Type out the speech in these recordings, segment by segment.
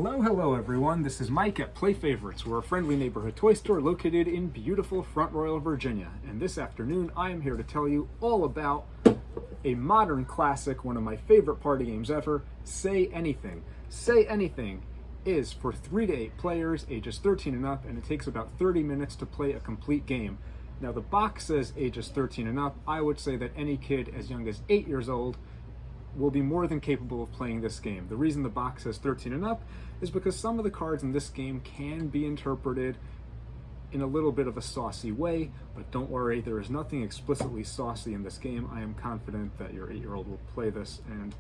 Hello everyone, this is Mike at Play Favorites. We're a friendly neighborhood toy store located in beautiful Front Royal, Virginia. And this afternoon I am here to tell you all about a modern classic, one of my favorite party games ever, Say Anything. Say Anything is for 3 to 8 players, ages 13 and up, and it takes about 30 minutes to play a complete game. Now the box says ages 13 and up. I would say that any kid as young as 8 years old will be more than capable of playing this game. The reason the box says 13 and up is because some of the cards in this game can be interpreted in a little bit of a saucy way, but don't worry, there is nothing explicitly saucy in this game. I am confident that your 8-year-old will play this and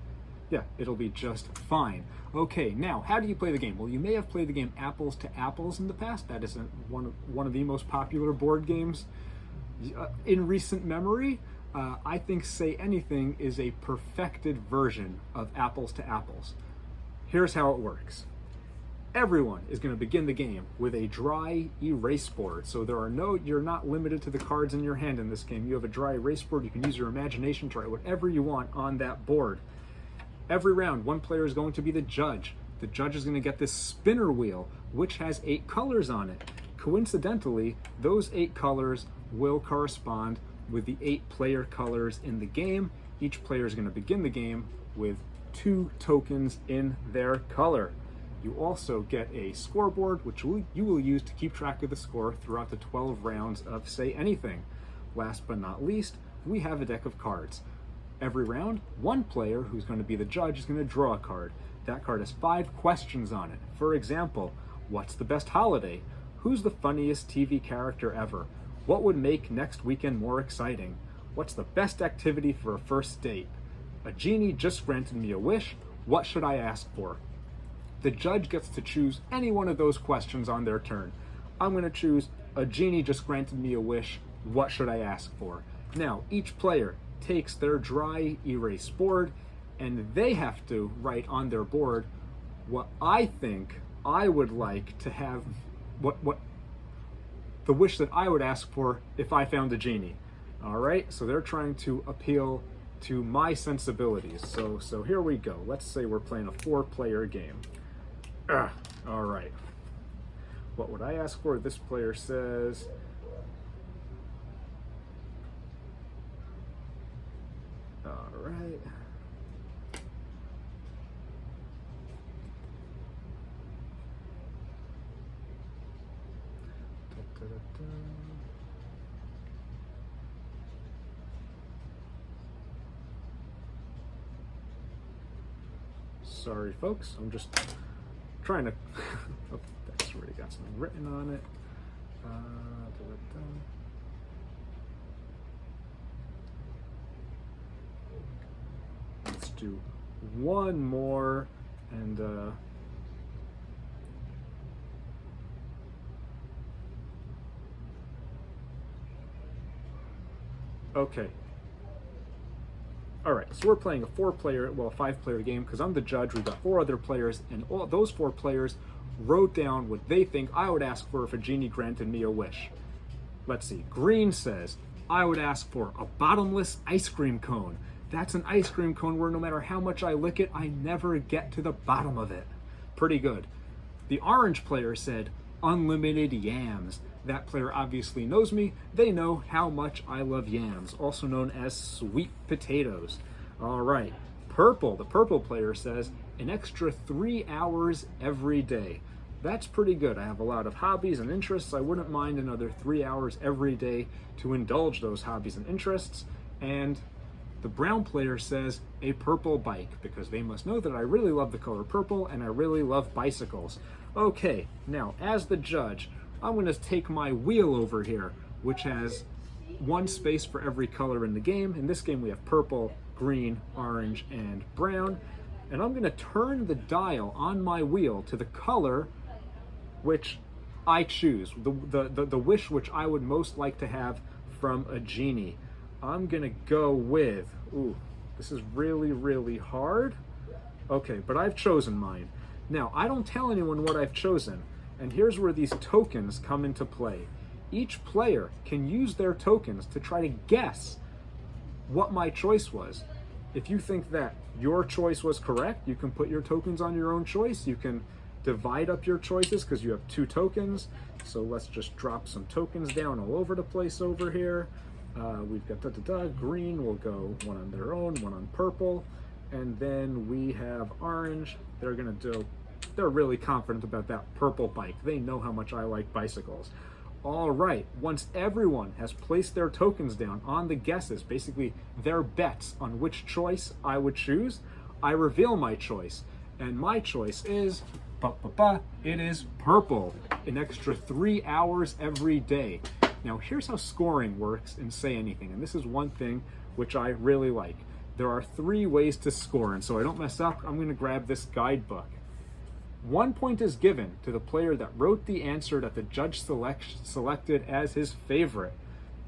yeah, it'll be just fine. Okay, now, how do you play the game? Well, you may have played the game Apples to Apples in the past. That is one of the most popular board games in recent memory. I think Say Anything is a perfected version of Apples to Apples. Here's how it works. Everyone is going to begin the game with a dry erase board. So you're not limited to the cards in your hand in this game. You have a dry erase board. You can use your imagination to write whatever you want on that board. Every round, one player is going to be the judge. The judge is going to get this spinner wheel, which has 8 colors on it. Coincidentally, those 8 colors will correspond with the 8 player colors in the game. Each player is going to begin the game with 2 tokens in their color. You also get a scoreboard, which you will use to keep track of the score throughout the 12 rounds of Say Anything. Last but not least, we have a deck of cards. Every round, one player, who's going to be the judge, is going to draw a card. That card has 5 questions on it. For example, what's the best holiday? Who's the funniest TV character ever? What would make next weekend more exciting? What's the best activity for a first date? A genie just granted me a wish. What should I ask for? The judge gets to choose any one of those questions on their turn. I'm going to choose a genie just granted me a wish. What should I ask for? Now, each player takes their dry erase board and they have to write on their board what I think I would like to have, what the wish that I would ask for if I found a genie. All right, so they're trying to appeal to my sensibilities. So here we go. Let's say we're playing a 4-player game. All right. What would I ask for? This player says, all right. Sorry, folks. I'm just trying to. Oh, that's already got something written on it. Let's do one more, and okay. All right, so we're playing a 5-player game because I'm the judge. We've got 4 other players, and all those 4 players wrote down what they think I would ask for if a genie granted me a wish. Let's see. Green says, I would ask for a bottomless ice cream cone. That's an ice cream cone where no matter how much I lick it, I never get to the bottom of it. Pretty good. The orange player said, unlimited yams. That player obviously knows me. They know how much I love yams, also known as sweet potatoes. All right, purple. The purple player says an extra 3 hours every day. That's pretty good. I have a lot of hobbies and interests. I wouldn't mind another 3 hours every day to indulge those hobbies and interests. And the brown player says a purple bike, because they must know that I really love the color purple and I really love bicycles. Okay, now as the judge, I'm going to take my wheel over here, which has 1 space for every color in the game. In this game, we have purple, green, orange, and brown. And I'm going to turn the dial on my wheel to the color which I choose, the wish which I would most like to have from a genie. I'm going to go with, ooh, this is really, really hard. Okay, but I've chosen mine. Now, I don't tell anyone what I've chosen. And here's where these tokens come into play. Each player can use their tokens to try to guess what my choice was. If you think that your choice was correct, you can put your tokens on your own choice. You can divide up your choices because you have 2 tokens. So let's just drop some tokens down all over the place over here. We've got green will go one on their own, one on purple. And then we have orange. They're really confident about that purple bike. They know how much I like bicycles. All right, once everyone has placed their tokens down on the guesses, basically their bets on which choice I would choose, I reveal my choice. And my choice is, it is purple. An extra 3 hours every day. Now here's how scoring works in Say Anything, and this is one thing which I really like. There are 3 ways to score, and so I don't mess up, I'm going to grab this guidebook. 1 point is given to the player that wrote the answer that the judge selected as his favorite.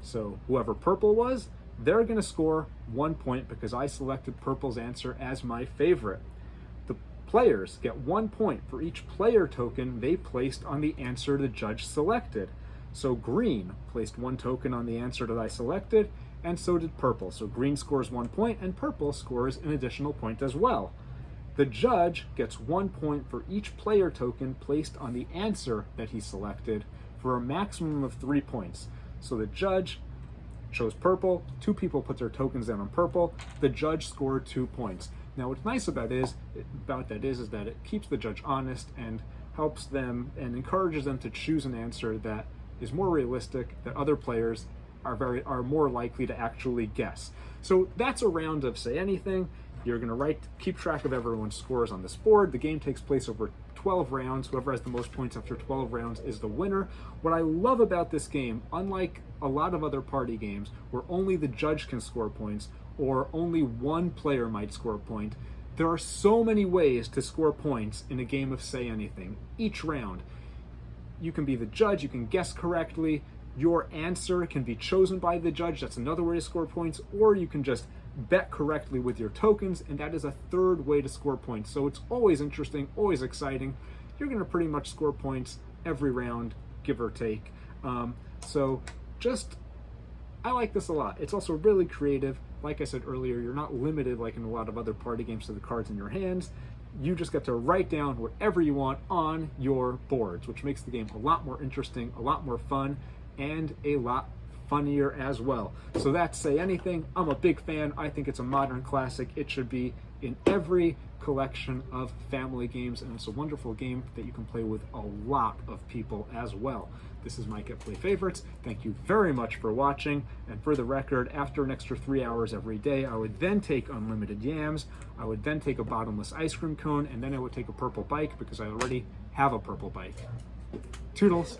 So whoever purple was, they're going to score 1 point because I selected purple's answer as my favorite. The players get 1 point for each player token they placed on the answer the judge selected. So green placed 1 token on the answer that I selected, and so did purple. So green scores 1 point, and purple scores an additional point as well. The judge gets 1 point for each player token placed on the answer that he selected for a maximum of 3 points. So the judge chose purple, 2 people put their tokens down on purple, the judge scored 2 points. Now what's nice about that is that it keeps the judge honest and helps them and encourages them to choose an answer that is more realistic, that other players are more likely to actually guess. So that's a round of Say Anything. You're going to keep track of everyone's scores on this board. The game takes place over 12 rounds. Whoever has the most points after 12 rounds is the winner. What I love about this game, unlike a lot of other party games where only the judge can score points or only one player might score a point, there are so many ways to score points in a game of Say Anything. Each round, you can be the judge, you can guess correctly, your answer can be chosen by the judge, that's another way to score points, or you can just bet correctly with your tokens, and that is a third way to score points. So it's always interesting, always exciting. You're going to pretty much score points every round, give or take. I like this a lot. It's also really creative. Like I said earlier, you're not limited like in a lot of other party games to the cards in your hands. You just get to write down whatever you want on your boards, which makes the game a lot more interesting, a lot more fun, and a lot funnier as well. So that's Say Anything. I'm a big fan. I think it's a modern classic. It should be in every collection of family games, and it's a wonderful game that you can play with a lot of people as well. This is Mike at Play Favorites. Thank you very much for watching. And for the record, after an extra 3 hours every day, I would then take unlimited yams, I would then take a bottomless ice cream cone, and then I would take a purple bike because I already have a purple bike. Toodles.